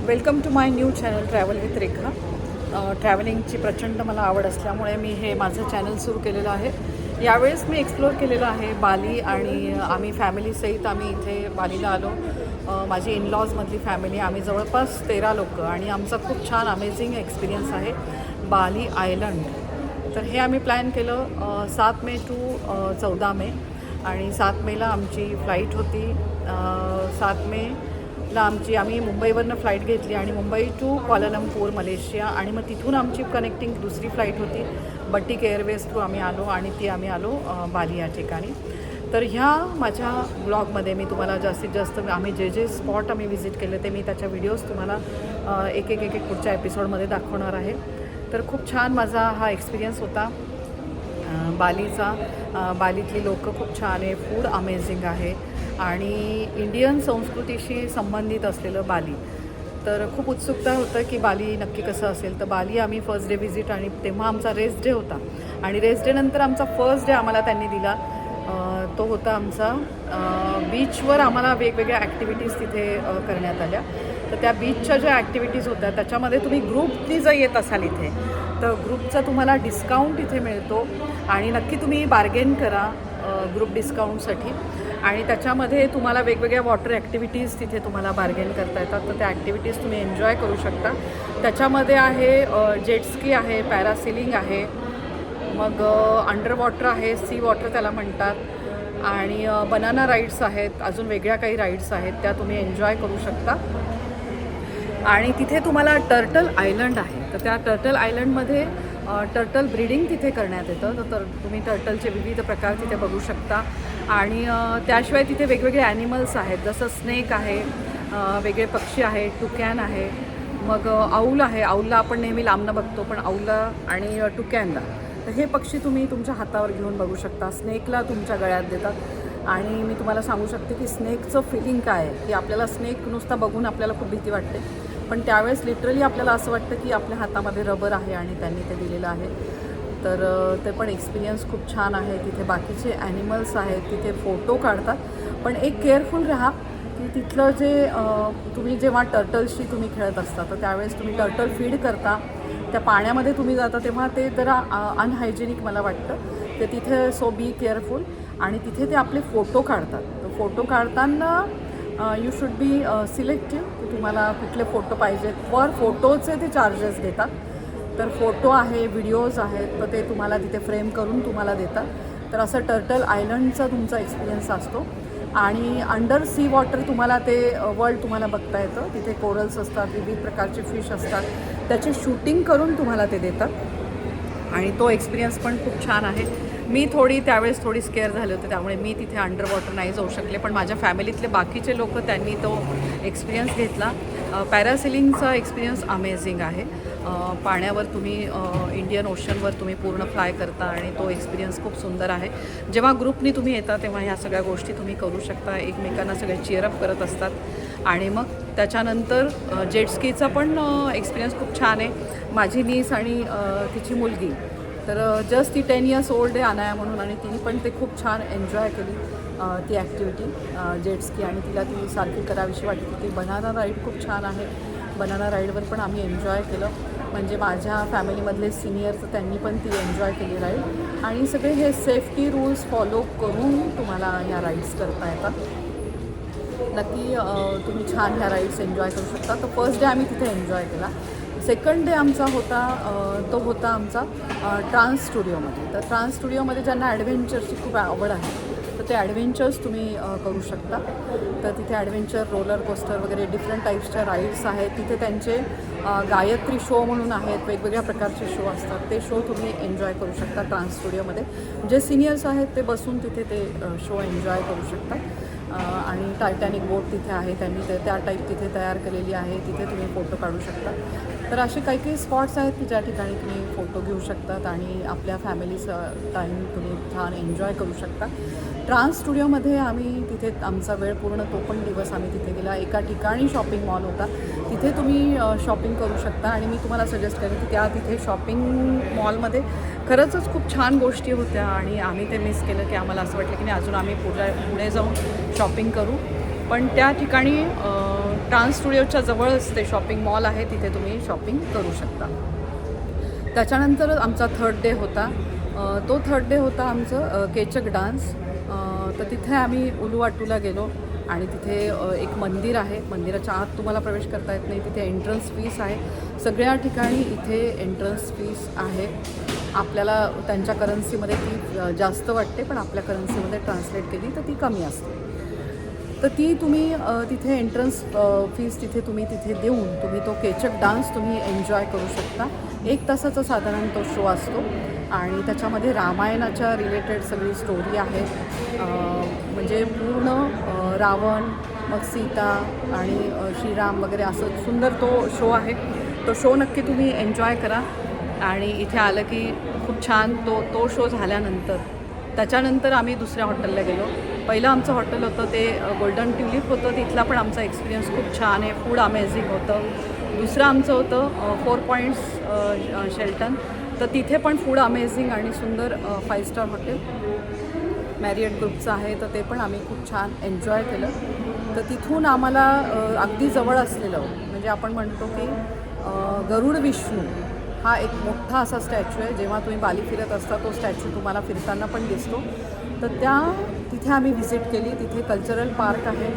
Welcome to my new channel travel with Rekha. ट्रॅव्हलिंगची प्रचंड मला आवड असल्यामुळे मी हे माझं चॅनल सुरू केलेलं आहे. यावेळेस मी एक्सप्लोअर केलेलं आहे बाली आणि आम्ही फॅमिलीसहित आम्ही इथे बालीला आलो. माझी इनलॉजमधली फॅमिली, आम्ही जवळपास 13 लोक आणि आमचा खूप छान अमेझिंग एक्सपिरियन्स आहे बाली आयलंड. तर हे आम्ही प्लॅन केलं 7 मे टू 14 मे आणि 7 मेला आमची फ्लाईट होती. 7 मेला आम्ही मुंबईवरनं फ्लाईट घेतली आणि मुंबई टू क्वालालंपूर मलेशिया आणि मग तिथून आमची कनेक्टिंग दुसरी फ्लाईट होती बटिक एअरवेज थ्रू आम्ही आलो आणि आम्ही आलो बाली या ठिकाणी. तर ह्या माझ्या ब्लॉगमध्ये मी तुम्हाला जास्तीत जास्त आम्ही जे स्पॉट आम्ही व्हिजिट केले ते मी त्याच्या व्हिडिओज तुम्हाला एक पुढच्या एपिसोडमध्ये दाखवणार आहे. तर खूप छान माझा हा एक्सपिरियन्स होता बालीचा. बालीतली लोकं खूप छान आहे, फूड अमेझिंग आहे आणि इंडियन संस्कृतीशी संबंधित असलेलं बाली. तर खूप उत्सुकता होतं की बाली नक्की कसं असेल. तर बाली आम्ही फर्स्ट डे व्हिजिट आणि तेव्हा आमचा रेस्ट डे होता आणि रेस्ट डे नंतर आमचा फर्स्ट डे आम्हाला त्यांनी दिला तो होता आमचा बीचवर. आम्हाला वेगवेगळ्या ॲक्टिव्हिटीज तिथे करण्यात आल्या. तर त्या बीचच्या ज्या ॲक्टिव्हिटीज होत्या त्याच्यामध्ये तुम्ही ग्रुपनी जर येत असाल इथे तर ग्रुपचा तुम्हाला डिस्काउंट इथे मिळतो आणि नक्की तुम्ही बार्गेन करा ग्रुप डिस्काउंटसाठी. आणि त्याच्यामध्ये तुम्हाला वेगवेगळ्या वॉटर ॲक्टिव्हिटीज तिथे तुम्हाला बार्गेन करता येतात. तर त्या ॲक्टिव्हिटीज तुम्ही एन्जॉय करू शकता. त्याच्यामध्ये आहे जेटस्की आहे, पॅरासिलिंग आहे, मग अंडर वॉटर आहे, सी वॉटर त्याला म्हणतात आणि बनाना राईड्स आहेत, अजून वेगळ्या काही राईड्स आहेत त्या तुम्ही एन्जॉय करू शकता. आणि तिथे तुम्हाला टर्टल आयलंड आहे. तर त्या टर्टल आयलंडमध्ये टर्टल ब्रीडिंग तिथे करण्यात येतं. तर तुम्ही टर्टलचे विविध प्रकार तिथे बघू शकता. आणि त्याशिवाय तिथे वेगवेगळे ॲनिमल्स आहेत, जसं स्नेक आहे, वेगळे पक्षी आहे, टुकॅन आहे, मग औल आहे. औलला आपण नेहमी लांबनं बघतो पण औलला आणि टुकॅनला तर हे पक्षी तुम्ही तुमच्या हातावर घेऊन बघू शकता. स्नेकला तुमच्या गळ्यात देतात आणि मी तुम्हाला सांगू शकते की स्नेकचं फिलिंग काय आहे की आपल्याला स्नेक नुसता बघून आपल्याला खूप भीती वाटते पण त्यावेळेस लिटरली आपल्याला असं वाटतं की आपल्या हातामध्ये रबर आहे आणि त्यांनी ते दिलेलं आहे. तर ते पण एक्सपिरियन्स खूप छान आहे. तिथे बाकीचे ॲनिमल्स आहेत, तिथे फोटो काढतात पण एक केअरफुल राहा की तिथलं जे तुम्ही जेव्हा टर्टल्सशी तुम्ही खेळत असता तर त्यावेळेस तुम्ही टर्टल फीड करता त्या पाण्यामध्ये तुम्ही जाता तेव्हा ते जरा अनहायजेनिक मला वाटतं. ते तिथे सो बी केअरफुल. आणि तिथे ते आपले फोटो काढतात. तर फोटो काढताना यू शुड बी सिलेक्टिव्ह की तुम्हाला कुठले फोटो पाहिजेत. पर फोटोचे ते चार्जेस घेतात. तर फोटो आहे, व्हिडिओज आहेत, तर ते तुम्हाला तिथे फ्रेम करून तुम्हाला देतात. तर असं टर्टल आयलंडचा तुमचा एक्सपिरियन्स असतो. आणि अंडर सी वॉटर तुम्हाला ते वर्ल्ड तुम्हाला बघता येतं. तिथे कोरल्स असतात, विविध प्रकारचे फिश असतात, त्याचे शूटिंग करून तुम्हाला ते देतात आणि तो एक्सपिरियन्स पण खूप छान आहे. मी त्यावेळेस थोडी स्केअर झाले होते त्यामुळे मी तिथे अंडर वॉटर नाही जाऊ शकले पण माझ्या फॅमिलीतले बाकीचे लोक त्यांनी तो एक्सपिरियन्स घेतला. पॅरासेलिंगचा एक्सपिरियन्स अमेझिंग आहे. पाण्यावर तुम्ही इंडियन ओशनवर तुम्ही पूर्ण फ्लाय करता आणि तो एक्सपिरियन्स खूप सुंदर आहे. जेव्हा ग्रुपनी तुम्ही येता तेव्हा ह्या सगळ्या गोष्टी तुम्ही करू शकता. एकमेकांना सगळे चिअरअप करत असतात. आणि मग त्याच्यानंतर जेटस्कीचा पण एक्सपिरियन्स खूप छान आहे. माझी नीस आणि तिची मुलगी तर जस्ट ती 10 इयर्स ओल्ड आहे अनाया म्हणून आणि तिने पण ते खूप छान एन्जॉय केली ती ॲक्टिव्हिटी जेटस्की आणि तिला ती सारखी करावीशी वाटत होती. बनाना राईड खूप छान आहे. बनाना राईडवर पण आम्ही एन्जॉय केलं. म्हणजे माझ्या फॅमिलीमधले सिनियर्स त्यांनी पण ती एन्जॉय केली राईड. आणि सगळे हे सेफ्टी रूल्स फॉलो करून तुम्हाला ह्या राईड्स करता येतात. नक्की तुम्ही छान ह्या राईड्स एन्जॉय करू शकता. तर फर्स्ट डे आम्ही तिथे एन्जॉय केला. सेकंड डे आमचा तो होता आमचा ट्रान्स स्टुडिओमध्ये. तर ट्रान्स स्टुडिओमध्ये ज्यांना ॲडव्हेंचरची खूप आवड आहे तर ते ॲडव्हेंचर्स तुम्ही करू शकता. तर तिथे ॲडव्हेंचर रोलर कोस्टर वगैरे डिफरंट टाईप्सच्या राईड्स आहेत. तिथे त्यांचे गायत्री शो म्हणून आहेत, वेगवेगळ्या प्रकारचे शो असतात. ते शो तुम्ही एन्जॉय करू शकता ट्रान्स स्टुडिओमध्ये. जे सिनियर्स आहेत ते बसून तिथे ते शो एन्जॉय करू शकतात. आणि टायटॅनिक बोट तिथे आहे, त्यांनी त्या टाईप तिथे तयार केलेली आहे. तिथे तुम्ही फोटो काढू शकता. तर असे काही स्पॉट्स आहेत की ज्या ठिकाणी तुम्ही फोटो घेऊ शकतात आणि आपल्या फॅमिलीचा टाईम तुम्ही छान एन्जॉय करू शकता. ट्रान्स स्टुडिओमध्ये आम्ही तिथे आमचा वेळ पूर्ण तो पण दिवस आम्ही तिथे गेला. एका ठिकाणी शॉपिंग मॉल होता, तिथे तुम्ही शॉपिंग करू शकता. आणि मी तुम्हाला सजेस्ट करेन की तिथे शॉपिंग मॉलमध्ये खरंच खूप छान गोष्टी होत्या आणि आम्ही ते मिस केलं की आम्हाला असं वाटलं की नाही अजून आम्ही पुढे जाऊन शॉपिंग करू. पण त्या ठिकाणी डान्स स्टुडिओच्या जवळच ते शॉपिंग मॉल आहे, तिथे तुम्ही शॉपिंग करू शकता. त्याच्यानंतर आमचा थर्ड डे होता. तो थर्ड डे होता आमचं केचक डान्स. तर तिथे आम्ही उलुवाटूला गेलो आणि तिथे एक मंदिर आहे. मंदिराच्या आत तुम्हाला प्रवेश करता येत नाही, तिथे एंट्रन्स फीस आहे. सगळ्या ठिकाणी इथे एंट्रन्स फीस आहे. आपल्याला त्यांच्या करन्सीमध्ये ती जास्त वाटते, पण आपल्या करन्सीमध्ये ट्रान्सलेट केली तर ती कमी असते. तर ती तुम्ही तिथे एंट्रन्स फीस तुम्ही तिथे देऊन तुम्ही तो केचक डान्स तुम्ही एन्जॉय करू शकता. 1 तासाचा साधारण तो शो असतो आणि त्याच्यामध्ये रामायणाच्या रिलेटेड सगळी स्टोरी आहे. म्हणजे पूर्ण रावण, मग सीता आणि श्रीराम वगैरे असं सुंदर तो शो आहे. तो शो नक्की तुम्ही एन्जॉय करा. आणि इथे आलं की खूप छान तो शो झाल्यानंतर त्याच्यानंतर आम्ही दुसऱ्या हॉटेलला गेलो. पहिलं आमचं हॉटेल होतं ते गोल्डन ट्युलिप होतं. तिथला पण आमचा एक्सपिरियन्स खूप छान आहे, फूड अमेझिंग होतं. दुसरं आमचं होतं 4 पॉईंट्स शेल्टन. तर तिथे पण फूड अमेझिंग आणि सुंदर 5 स्टार हॉटेल मॅरियट ग्रुपचं आहे. तर ते पण आम्ही खूप छान एन्जॉय केलं. तर तिथून आम्हाला अगदी जवळ असलेलं म्हणजे आपण म्हणतो की गरुड विष्णू हा एक मोठा असा स्टॅच्यू आहे. जेव्हा तुम्ही बाली फिरत असता तो स्टॅच्यू तुम्हाला फिरताना पण दिसतो. तर तिथे आम्ही व्हिजिट केली. तिथे कल्चरल पार्क आहे.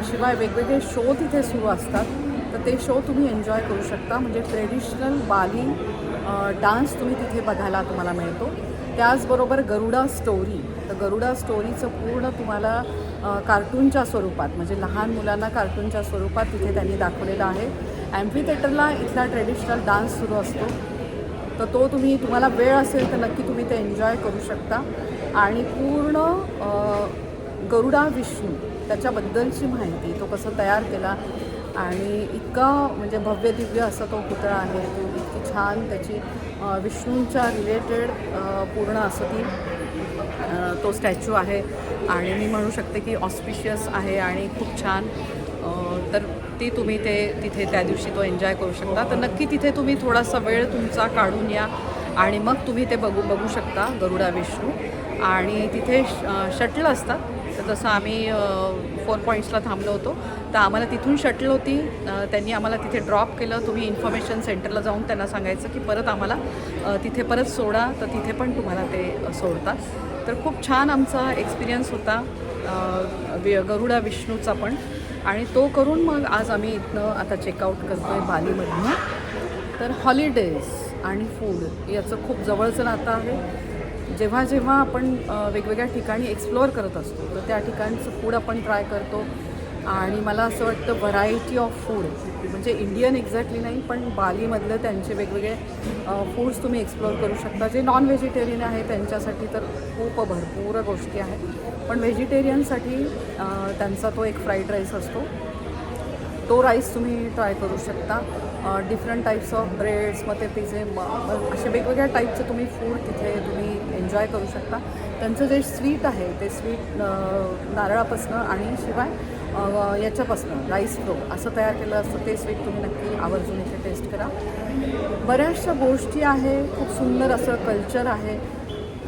शिवाय वेगवेगळे शो तिथे सुरू असतात. तर ते शो तुम्ही एन्जॉय करू शकता. म्हणजे ट्रेडिशनल बाली डान्स तुम्ही तिथे बघायला तुम्हाला मिळतो. त्याचबरोबर गरुडा स्टोरी. तर गरुडा स्टोरीचं पूर्ण तुम्हाला कार्टूनच्या स्वरूपात म्हणजे लहान मुलांना कार्टूनच्या स्वरूपात तिथे त्यांनी दाखवलेलं आहे. ॲम्फी थिएटरला इथला ट्रेडिशनल डान्स सुरू असतो. तर तो तुम्हाला वेळ असेल तर नक्की तुम्ही ते एन्जॉय करू शकता. आणि पूर्ण गरुडा विष्णू त्याच्याबद्दलची माहिती तो कसं तयार केला आणि इतका म्हणजे भव्य दिव्य असा तो पुतळा आहे. तो इतकी छान त्याची विष्णूंच्या रिलेटेड पूर्ण असं तो स्टॅच्यू आहे. आणि मी म्हणू शकते की ऑस्पिशियस आहे आणि खूप छान. तर तुम्ही तिथे त्या दिवशी तो एन्जॉय करू शकता. तर नक्की तिथे तुम्ही थोडासा वेळ तुमचा काढून या आणि मग तुम्ही ते बघू शकता गरुडा विष्णू. आणि तिथे शटल असतात. तर जसं आम्ही 4 पॉईंट्सला थांबलो होतो तर आम्हाला तिथून शटल होती. त्यांनी आम्हाला तिथे ड्रॉप केलं. तुम्ही इन्फॉर्मेशन सेंटरला जाऊन त्यांना सांगायचं की परत आम्हाला तिथे परत सोडा. तर तिथे पण तुम्हाला ते सोडतात. तर खूप छान आमचा एक्सपिरियन्स होता गरुडा विष्णूचा पण. आणि तो करून मग आज आम्ही इथनं आता चेकआउट करतो आहे बालीमधनं. तर हॉलिडेज आणि फूड याचं खूप जवळचं नातं आहे. जेव्हा जेव्हा आपण वेगवेगळ्या ठिकाणी एक्सप्लोअर करत असतो तर त्या ठिकाणचं फूड आपण ट्राय करतो. आणि मला असं वाटतं व्हरायटी ऑफ फूड म्हणजे इंडियन एक्झॅक्टली नाही पण बालीमधलं त्यांचे वेगवेगळे फूड्स तुम्ही एक्सप्लोअर करू शकता. जे नॉन व्हेजिटेरियन आहे त्यांच्यासाठी तर खूप भरपूर गोष्टी आहेत. पण व्हेजिटेरियनसाठी त्यांचा तो एक फ्राईड राईस असतो. तो राईस तुम्ही ट्राय करू शकता. डिफरंट टाईप्स ऑफ ब्रेड्स मग ते पिझे असे वेगवेगळ्या टाईपचं तुम्ही फूड तिथे तुम्ही एन्जॉय करू शकता. त्यांचं जे स्वीट आहे ते स्वीट नारळापासनं आणि शिवाय याच्यापासनं राईस फ्लो असं तयार केलं असतं. ते स्वीट तुम्ही नक्की आवर्जून इथे टेस्ट करा. बऱ्याचशा गोष्टी आहे. खूप सुंदर असं कल्चर आहे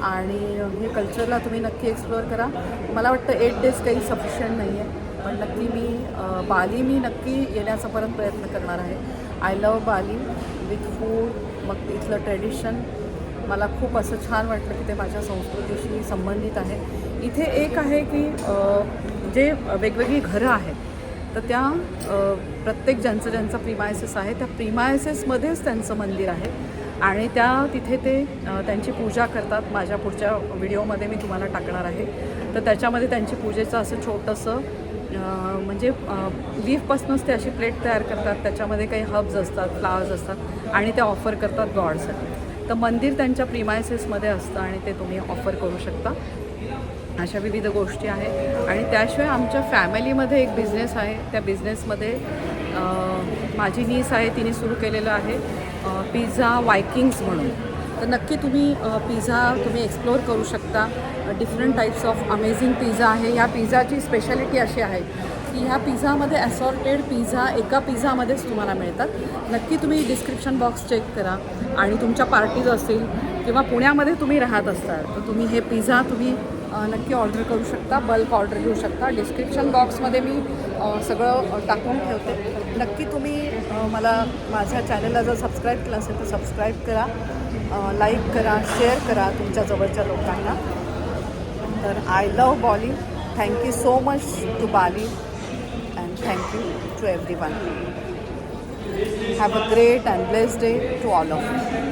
आणि हे कल्चरला तुम्ही नक्की एक्सप्लोअर करा. मला वाटतं 8 डेज काही सफिशियंट नाही आहे. पण नक्की बाली नक्की येण्याचा परत प्रयत्न करणार आहे. I love Bali with food. मग इथलं ट्रेडिशन मला खूप असं छान वाटलं की ते माझ्या संस्कृतीशी संबंधित आहे. इथे एक आहे की जे वेगवेगळी घरं आहेत तर त्या प्रत्येक ज्यांचा प्रिमायसेस आहे त्या प्रिमायसेसमध्येच त्यांचं मंदिर आहे आणि तिथे ते त्यांची पूजा करतात. माझ्या पुढच्या व्हिडिओमध्ये मी तुम्हाला टाकणार आहे. तर त्याच्यामध्ये त्यांची पूजेचं असं छोटंसं म्हणजे लीफपासूनच ते अशी प्लेट तयार करतात. त्याच्यामध्ये काही हर्ब्स असतात, फ्लावर्स असतात आणि ते ऑफर करतात गॉडसाठी. तर मंदिर त्यांच्या प्रिमायसेसमध्ये असतं आणि ते तुम्ही ऑफर करू शकता. अशा विविध गोष्टी आहेत. आणि त्याशिवाय आमच्या फॅमिलीमध्ये एक बिझनेस आहे. त्या बिझनेसमध्ये माझी नीस आहे, तिने सुरू केलेलं आहे पिझ्झा वायकिंग्स म्हणून. तर नक्की तुम्ही पिझ्झा तुम्ही एक्सप्लोअर करू शकता. Different types of amazing pizza आहे. ह्या पिझ्झाची स्पेशालिटी अशी आहे की ह्या पिझ्झामध्ये असॉर्टेड पिझ्झा एका पिझ्झामध्येच तुम्हाला मिळतात. नक्की तुम्ही डिस्क्रिप्शन बॉक्स चेक करा. आणि तुमच्या पार्टीज असतील किंवा पुण्यामध्ये तुम्ही राहत असाल तर तुम्ही हे पिझ्झा तुम्ही नक्की ऑर्डर करू शकता, बल्क ऑर्डर घेऊ शकता. डिस्क्रिप्शन बॉक्समध्ये मी सगळं टाकून ठेवते. नक्की तुम्ही मला माझ्या चॅनलला जर सबस्क्राईब केलं असेल तर सबस्क्राईब करा, लाईक करा, शेअर करा तुमच्या जवळच्या लोकांना. तर I love Bolly. Thank you so much to Bali and thank you to everyone. Have a great and blessed day to all of you.